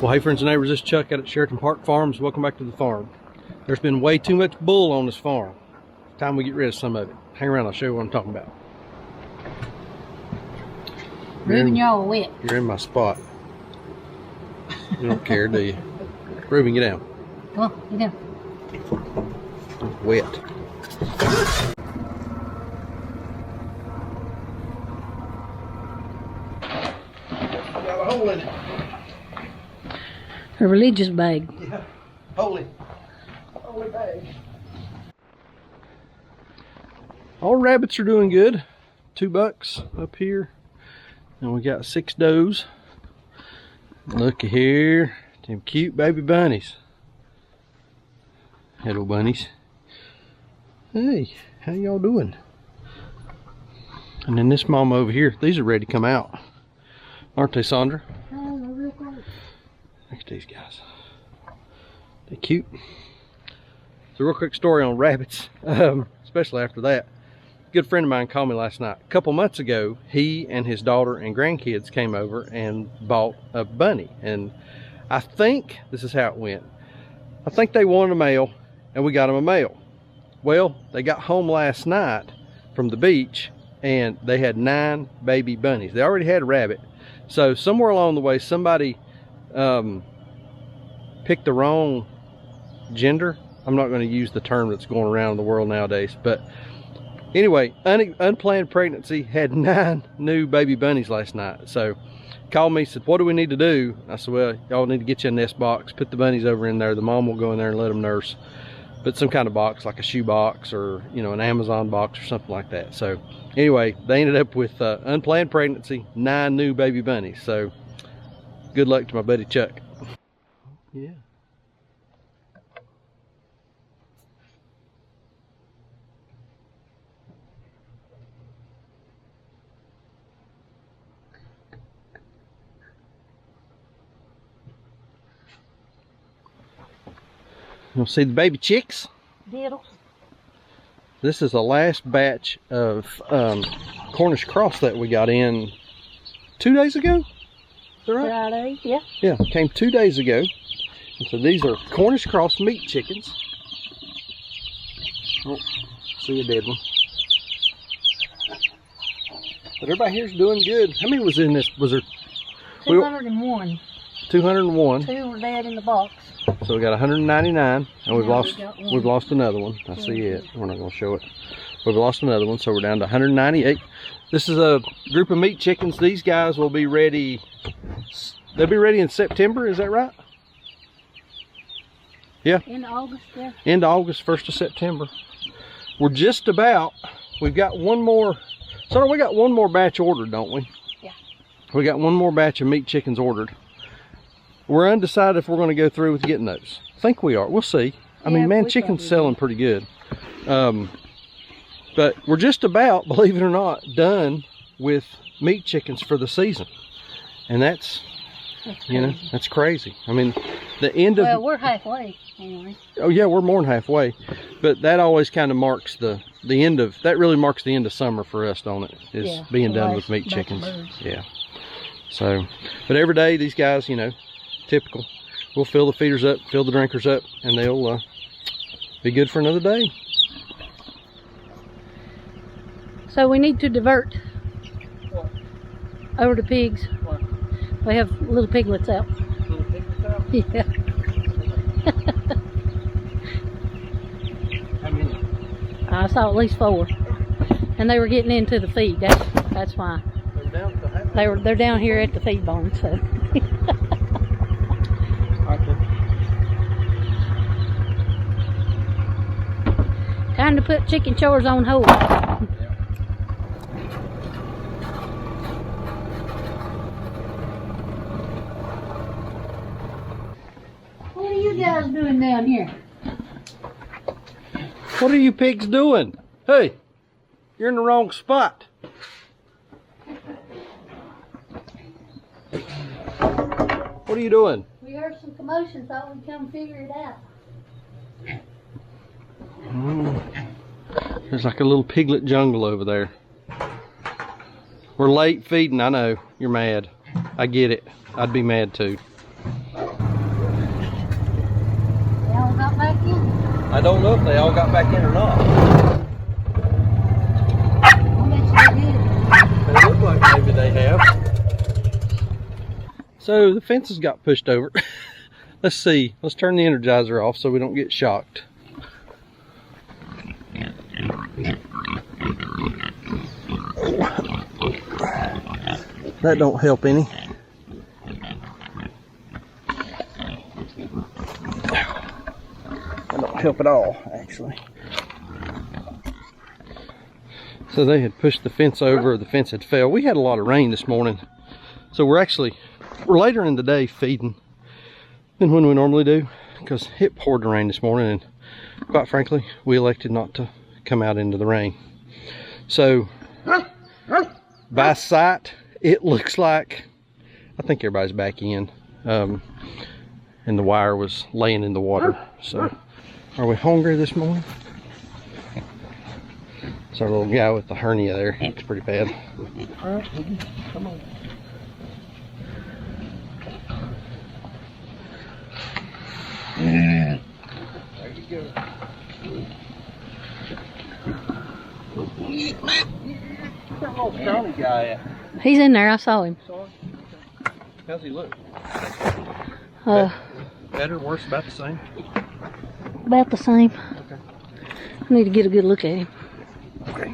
Well, hey friends and neighbors, this is Chuck out at Sheraton Park Farms. Welcome back to the farm. There's been way too much bull on this farm. Time we get rid of some of it. Hang around, I'll show you what I'm talking about. Reuben, y'all wet. You're in my spot. You don't care, do you? Reuben, get down. Come on, get down. Wet. Got a hole in it. A religious bag. Yeah, holy bag. All rabbits are doing good. 2 bucks up here, and we got 6 does. Looky here, them cute baby bunnies. Hello, bunnies. Hey, how y'all doing? And then this mama over here, these are ready to come out, aren't they, Sandra? Look at these guys. They're cute. So real quick story on rabbits, especially after that. A good friend of mine called me last night. A couple months ago, he and his daughter and grandkids came over and bought a bunny. And I think this is how it went. I think they wanted a male, and we got them a male. Well, they got home last night from the beach, and they had 9 baby bunnies. They already had a rabbit. So somewhere along the way, somebody picked the wrong gender. I'm not going to use the term that's going around the world nowadays, but anyway, unplanned pregnancy, had 9 new baby bunnies last night. So called me, said, what do we need to do? I said, well, y'all need to get you a nest box, put the bunnies over in there. The mom will go in there and let them nurse, but some kind of box, like a shoe box or, you know, an Amazon box or something like that. So anyway, they ended up with unplanned pregnancy, 9 new baby bunnies. So good luck to my buddy Chuck. Yeah. You'll see the baby chicks. Diddle. This is the last batch of Cornish cross that we got in 2 days ago. Is that right? Friday, yeah. Yeah, came 2 days ago. And so these are Cornish cross meat chickens. Oh, see a dead one. But everybody here's doing good. How many was in this? Was there 201. 201. 2 were dead in the box. So we got 199, and we've Now lost another one. I see it. We're not going to show it. We've lost another one, so we're down to 198. This is a group of meat chickens. These guys will be ready. They'll be ready in September. Is that right? Yeah. In August, yeah. End of August, 1st of September. We're just about. We've got one more. So we got one more batch ordered, don't we? Yeah. We got one more batch of meat chickens ordered. We're undecided if we're going to go through with getting those. I think we are. We'll see. I mean, man, chicken's selling pretty good. But we're just about, believe it or not, done with meat chickens for the season. And that's you know, that's crazy. I mean, the end of... Well, we're halfway, anyway. Oh, yeah, we're more than halfway. But that always kind of marks the end of... That really marks the end of summer for us, don't it? Is being done with meat chickens. Yeah. So, but every day, these guys, you know, typical. We'll fill the feeders up, fill the drinkers up, and they'll be good for another day. So we need to divert over to pigs. What? We have little piglets out. Little piglets out? Yeah. How many? I saw at least 4, and they were getting into the feed. That's why. They're down They're down here at the feed barn. So put chicken chores on hold. What are you guys doing down here? What are you pigs doing? Hey, you're in the wrong spot. What are you doing? We heard some commotion, thought we'd come figure it out. There's like a little piglet jungle over there. We're late feeding, I know. You're mad. I get it. I'd be mad too. They all got back in? I don't know if they all got back in or not. I bet you they did. They look like maybe they have. So the fences got pushed over. Let's see. Let's turn the Energizer off so we don't get shocked. That don't help any. That don't help at all, actually. So they had pushed the fence over, the fence had fell. We had a lot of rain this morning. So we're later in the day feeding than when we normally do, because it poured the rain this morning, and quite frankly, we elected not to come out into the rain. So by sight, it looks like, I think everybody's back in, and the wire was laying in the water. So are we hungry this morning? It's our little guy with the hernia there. He looks pretty bad. All right, come on. There you go. Where's that little scrawny guy at? He's in there, I saw him. Sorry? How's he look? Better, worse, about the same? About the same. Okay. I need to get a good look at him. Okay.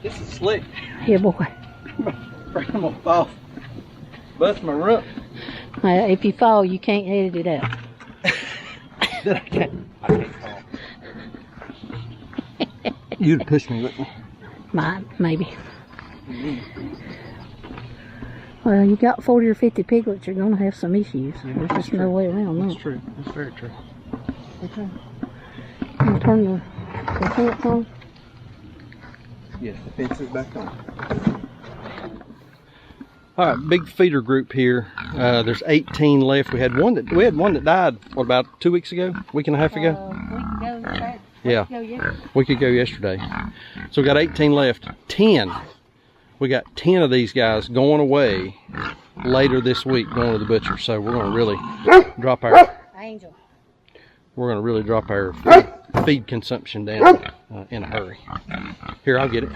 This is slick. Yeah, boy. I'm gonna fall. Bust my rump. If you fall, you can't edit it out. I can't fall. You'd push me, wouldn't you? Might, maybe. Well, you got 40 or 50 piglets, you're going to have some issues. Yeah, There's that's just no true. way around that. That's true. That's very true. Okay. Can you turn the fence on? Yes, the fence is back on. All right, big feeder group here. There's 18 left. We had one that died. What, about 2 weeks ago? Week and a half ago? Week ago yesterday. So we got 18 left. 10. We got 10 of these guys going away later this week, going to the butcher. So we're going to really drop our Angel. We're going to really drop our feed consumption down in a hurry. Here, I'll get it.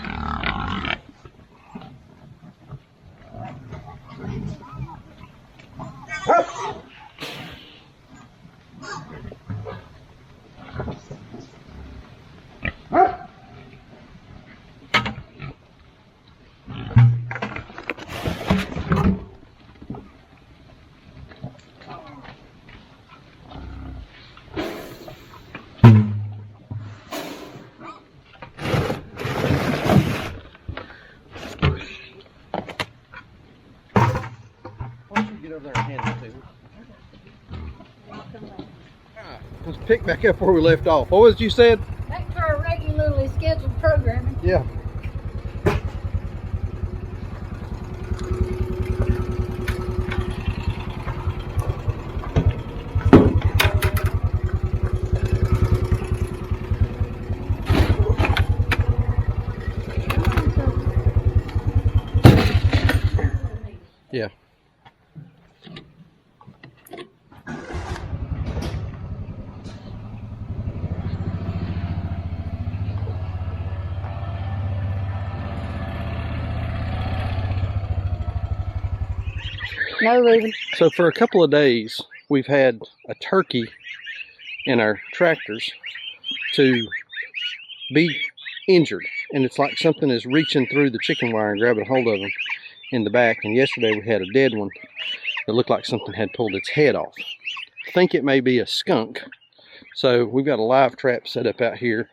Let's pick back up where we left off. What was it you said? Back to our regularly scheduled programming. Yeah. Yeah. No leaving. So for a couple of days, we've had a turkey in our tractors to be injured. and it's like something is reaching through the chicken wire and grabbing hold of them in the back. And yesterday we had a dead one that looked like something had pulled its head off. I think it may be a skunk. So we've got a live trap set up out here.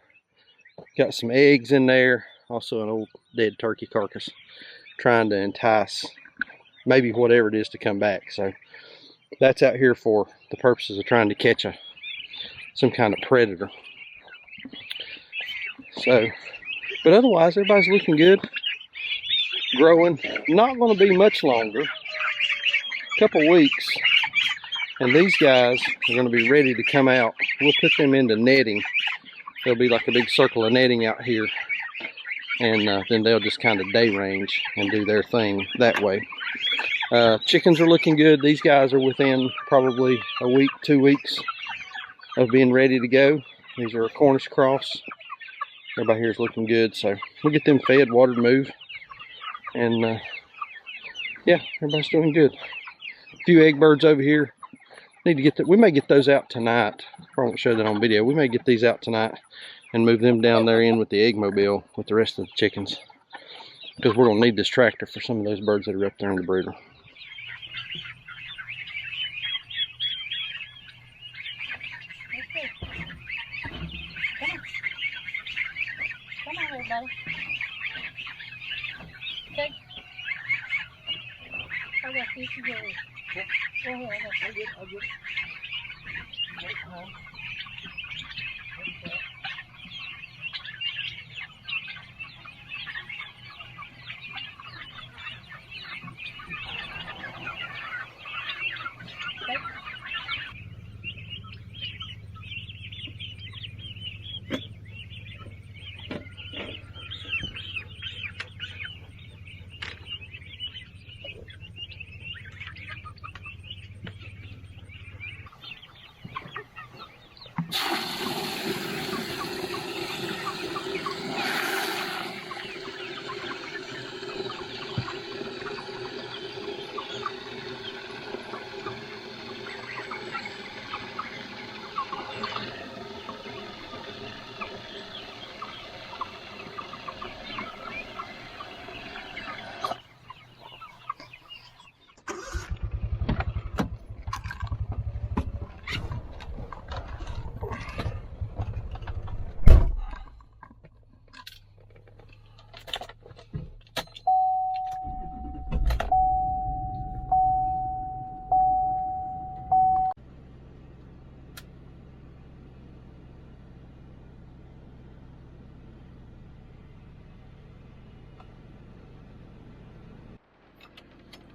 Got some eggs in there, also an old dead turkey carcass, trying to entice maybe whatever it is to come back. So that's out here for the purposes of trying to catch some kind of predator. So, but otherwise everybody's looking good, growing. Not going to be much longer, a couple weeks, and these guys are going to be ready to come out. We'll put them into netting. There'll be like a big circle of netting out here, and then they'll just kind of day range and do their thing that way. Chickens are looking good. These guys are within probably a week, 2 weeks of being ready to go. These are a Cornish cross. Everybody here is looking good, so we'll get them fed, watered, moved, and yeah, everybody's doing good. A few egg birds over here. Need to get that. We may get those out tonight. Probably won't show that on video. We may get these out tonight and move them down there in with the egg mobile with the rest of the chickens, because we're gonna need this tractor for some of those birds that are up there in the brooder. Okay. I got this to go. Go ahead. I'll get it.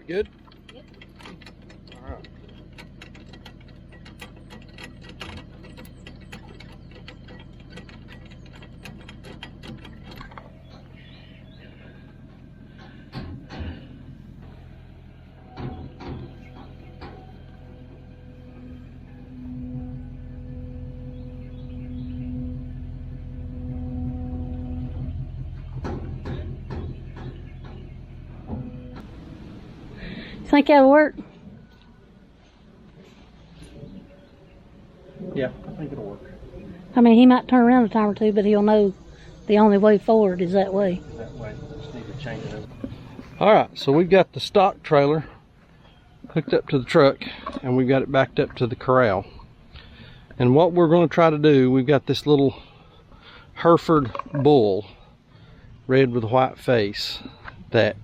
Good? Yep. All right. Think that'll work? Yeah, I think it'll work. I mean, he might turn around a time or two, but he'll know the only way forward is that way. That way. Just need to change it up. All right, so we've got the stock trailer hooked up to the truck, and we've got it backed up to the corral. And what we're going to try to do, we've got this little Hereford bull, red with a white face, that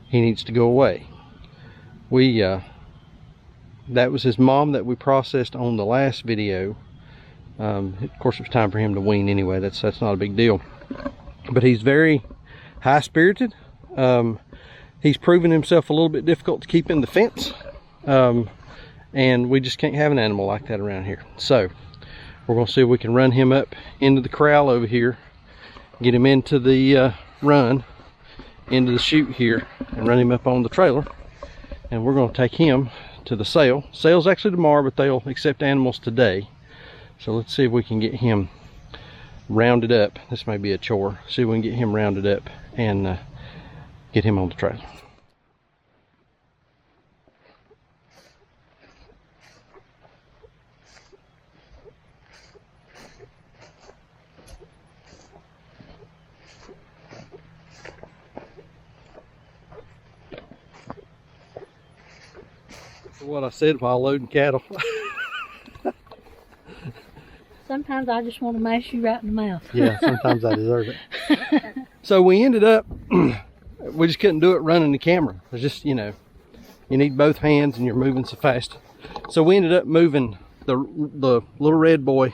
he needs to go away. That was his mom that we processed on the last video. Of course, it was time for him to wean anyway. That's not a big deal. But he's very high-spirited. He's proven himself a little bit difficult to keep in the fence. And we just can't have an animal like that around here. So we're going to see if we can run him up into the corral over here, get him into the run, into the chute here, and run him up on the trailer. And we're going to take him to the sale. Sale's actually tomorrow, but they'll accept animals today. So let's see if we can get him rounded up. This may be a chore. See if we can get him rounded up and get him on the trailer. What I said while loading cattle. Sometimes I just want to mash you right in the mouth. Yeah, sometimes I deserve it. So we ended up, we just couldn't do it running the camera. It's just, you know, you need both hands and you're moving so fast. So we ended up moving the little red boy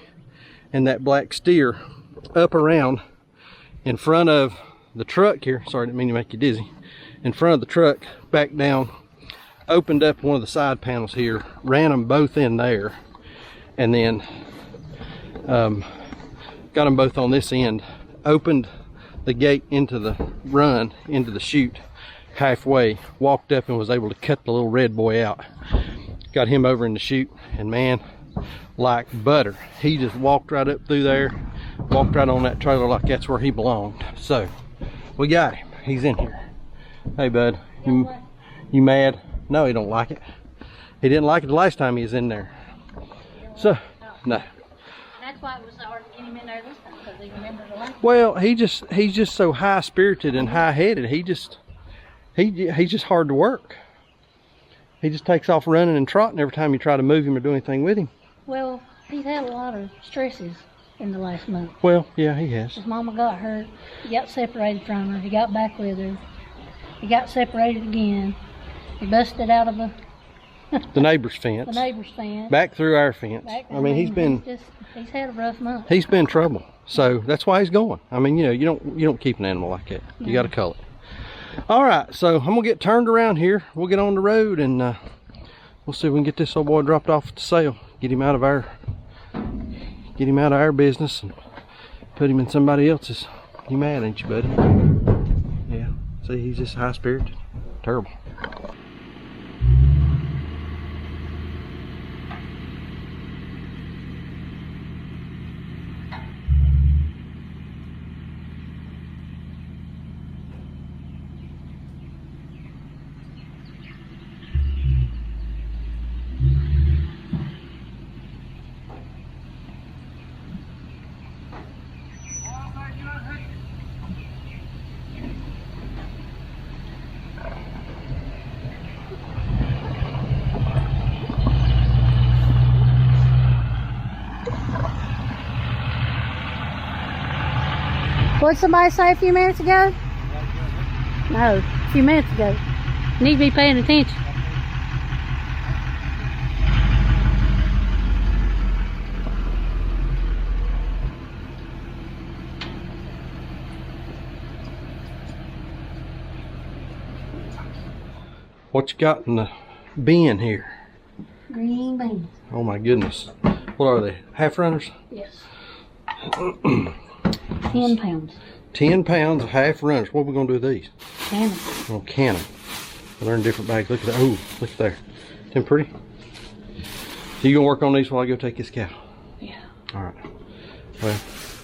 and that black steer up around in front of the truck here. Sorry, I didn't mean to make you dizzy. In front of the truck, back down, opened up one of the side panels here, ran them both in there, and then got them both on this end, opened the gate into the run, into the chute halfway, walked up and was able to cut the little red boy out. Got him over in the chute, and man, like butter. He just walked right up through there, walked right on that trailer like that's where he belonged. So we got him. He's in here. Hey bud, you mad? No, he don't like it. He didn't like it the last time he was in there. So, no. That's why it was hard to get him in there this time, because he remembers the last time. Well, he's just so high spirited and high headed. He's just hard to work. He just takes off running and trotting every time you try to move him or do anything with him. Well, he's had a lot of stresses in the last month. Well, yeah, he has. His mama got hurt. He got separated from her. He got back with her. He got separated again. He busted out of the neighbor's fence. the neighbor's fence. Back through our fence. I mean, he's had a rough month. He's been trouble. So that's why he's going. I mean, you know, you don't keep an animal like that. You No. got to cull it. All right, so I'm gonna get turned around here. We'll get on the road and we'll see if we can get this old boy dropped off at the sale. Get him out of our business and put him in somebody else's. You mad, ain't you, buddy? Yeah. See, he's just high spirited. Terrible. What did somebody say a few minutes ago? No, a few minutes ago. You need to be paying attention. What you got in the bin here? Green beans. Oh my goodness. What are they? Half runners? Yes. 10 pounds. 10 pounds of half runners. What are we gonna do with these? Can them. Oh, can them. They're in different bags. Look at that. Oh, look there. Isn't that pretty? So you gonna work on these while I go take this cow? Yeah. All right. Well,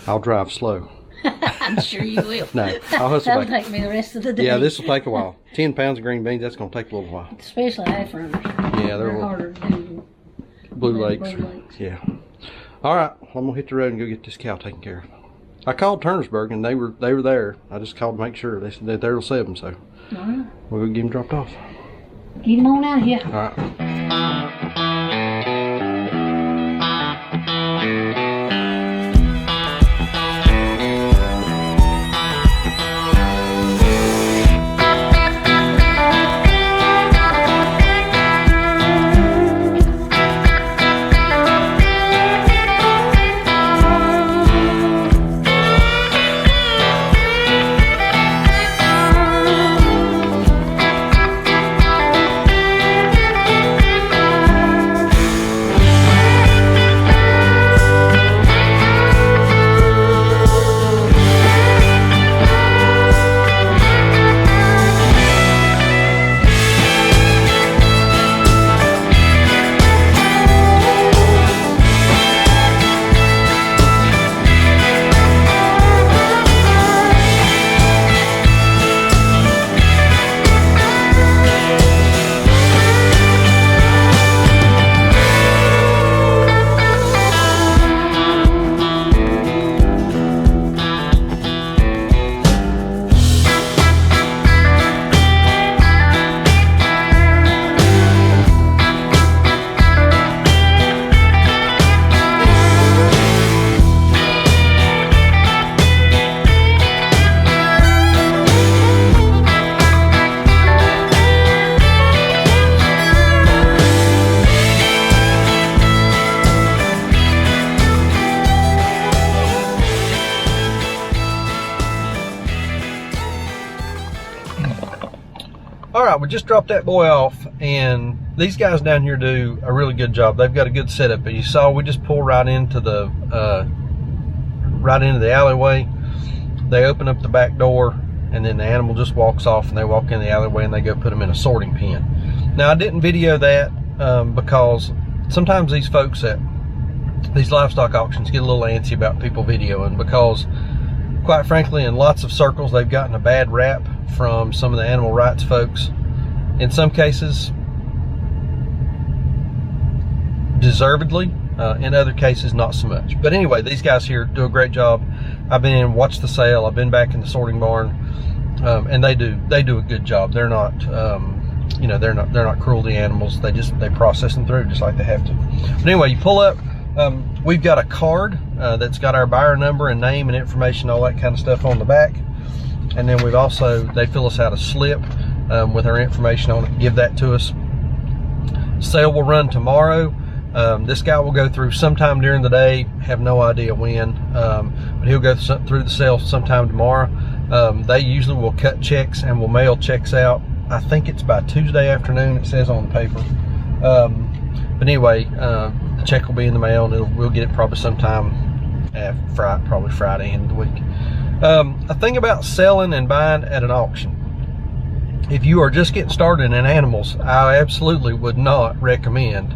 I'll drive slow. I'm sure you will. No, I'll hustle That'll back. take me the rest of the day. Yeah, this will take a while. 10 pounds of green beans, that's gonna take a little while. Especially half runners. Yeah, they're harder to do. Blue Lakes. Blue Lakes. Yeah. All right, well, I'm gonna hit the road and go get this cow taken care of. I called Turnersburg and they were there. I just called to make sure. They said they're there till 7, so All right. we'll go get him dropped off. Get him on out here. All right. right, we just dropped that boy off, and these guys down here do a really good job. They've got a good setup. But you saw we just pulled right into the alleyway. They open up the back door, and then the animal just walks off, and they walk in the alleyway, and they go put them in a sorting pen. Now, I didn't video that because sometimes these folks at these livestock auctions get a little antsy about people videoing, because quite frankly, in lots of circles, they've gotten a bad rap from some of the animal rights folks. In some cases, deservedly. In other cases, not so much. But anyway, these guys here do a great job. I've been in and watched the sale. I've been back in the sorting barn, and they do a good job. They're not, you know, they're not cruelty animals. They process them through just like they have to. But anyway, you pull up. We've got a card that's got our buyer number and name and information, all that kind of stuff on the back. And then they fill us out a slip with our information on it, give that to us. Sale will run tomorrow. This guy will go through sometime during the day, have no idea when, but he'll go through the sale sometime tomorrow. They usually will cut checks and will mail checks out. I think it's by Tuesday afternoon, it says on the paper. But anyway, the check will be in the mail, and we'll get it probably sometime probably Friday end of the week. A thing about selling and buying at an auction. If you are just getting started in animals, I absolutely would not recommend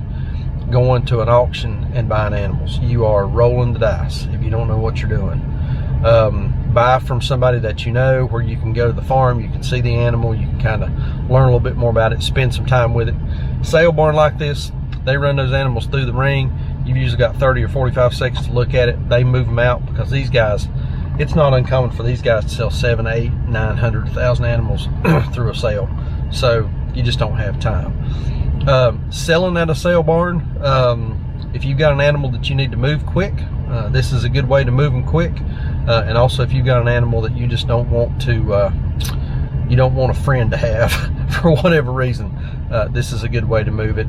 going to an auction and buying animals. You are rolling the dice if you don't know what you're doing. Buy from somebody that you know, where you can go to the farm, you can see the animal, you can kind of learn a little bit more about it, spend some time with it. Sale barn like this, they run those animals through the ring. You've usually got 30 or 45 seconds to look at it. They move them out, because these guys, it's not uncommon for these guys to sell 7, 8, 900, 1,000 animals through a sale. So you just don't have time. Selling at a sale barn, if you've got an animal that you need to move quick, this is a good way to move them quick. And also, if you've got an animal that you just don't want to, you don't want a friend to have for whatever reason, this is a good way to move it.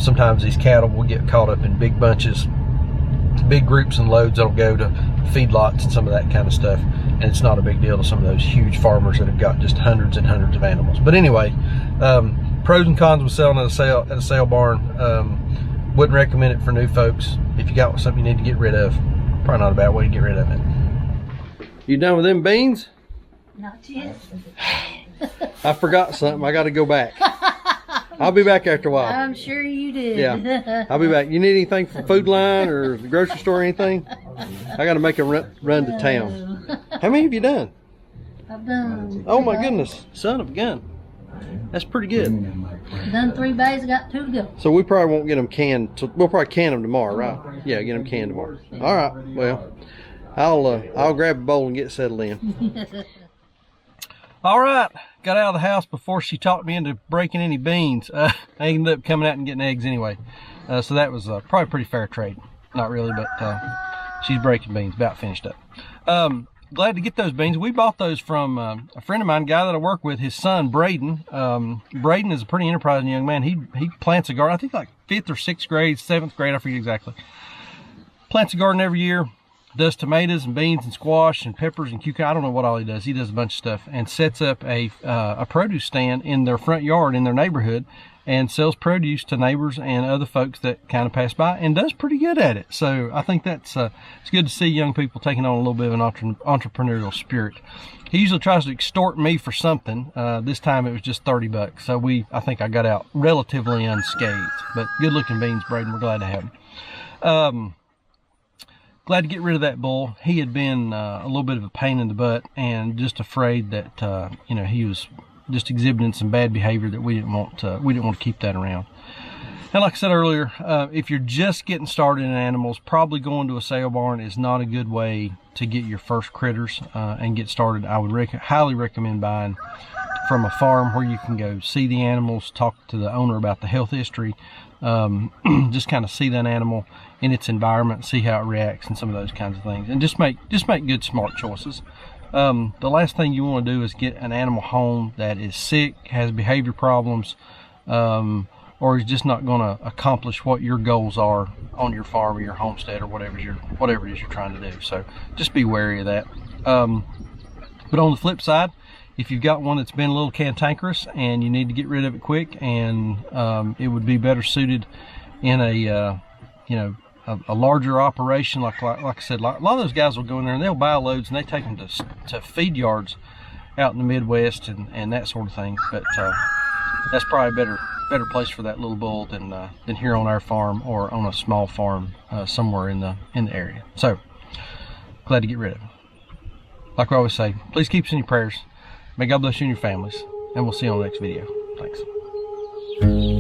Sometimes these cattle will get caught up in big bunches, big groups and loads that'll go to feedlots and some of that kind of stuff, and it's not a big deal to some of those huge farmers that have got just hundreds and hundreds of animals. But anyway, pros and cons with selling at a sale barn. Wouldn't recommend it for new folks. If you got something you need to get rid of, probably not a bad way to get rid of it. You done with them beans? Not yet. I forgot something. I got to go back. I'll be back after a while. I'm sure you did. Yeah, I'll be back. You need anything from Food Line or the grocery store or anything? I got to make a run to town. How many have you done? I've done. Oh my goodness, son of a gun. That's pretty good. Done 3 bags, I got 2 to go. So we probably won't get them canned. We'll probably can them tomorrow, right? Yeah, get them canned tomorrow. All right. Well, I'll grab a bowl and get settled in. All right. Got out of the house before she talked me into breaking any beans. I ended up coming out and getting eggs anyway. So that was probably a pretty fair trade. Not really, but she's breaking beans. About finished up. Glad to get those beans. We bought those from a friend of mine, a guy that I work with, his son, Braden. Braden is a pretty enterprising young man. He plants a garden, I think like 5th or 6th grade, 7th grade, I forget exactly. Plants a garden every year, does tomatoes and beans and squash and peppers and cucumber. I don't know what all he does. He does a bunch of stuff, and sets up a produce stand in their front yard in their neighborhood, and sells produce to neighbors and other folks that kind of pass by, and does pretty good at it. So I think that's it's good to see young people taking on a little bit of an entrepreneurial spirit. He usually tries to extort me for something. This time it was just $30. So I think I got out relatively unscathed. But good looking beans, Braden. We're glad to have them. Glad to get rid of that bull. He had been a little bit of a pain in the butt, and just afraid that he was just exhibiting some bad behavior that we didn't want to keep that around. And like I said earlier, if you're just getting started in animals, probably going to a sale barn is not a good way to get your first critters and get started. I would highly recommend buying from a farm where you can go see the animals, talk to the owner about the health history, just kind of see that animal in its environment, see how it reacts, and some of those kinds of things, and just make good, smart choices. The last thing you want to do is get an animal home that is sick, has behavior problems, or is just not going to accomplish what your goals are on your farm or your homestead or whatever it is you're trying to do. So just be wary of that. But on the flip side, if you've got one that's been a little cantankerous and you need to get rid of it quick, and it would be better suited in a you know, a larger operation, like I said, a lot of those guys will go in there and they'll buy loads and they take them to feed yards out in the Midwest and that sort of thing. But that's probably a better place for that little bull than here on our farm or on a small farm somewhere in the area. So glad to get rid of it. Like we always say, please keep us in your prayers. May God bless you and your families, and we'll see you on the next video. Thanks.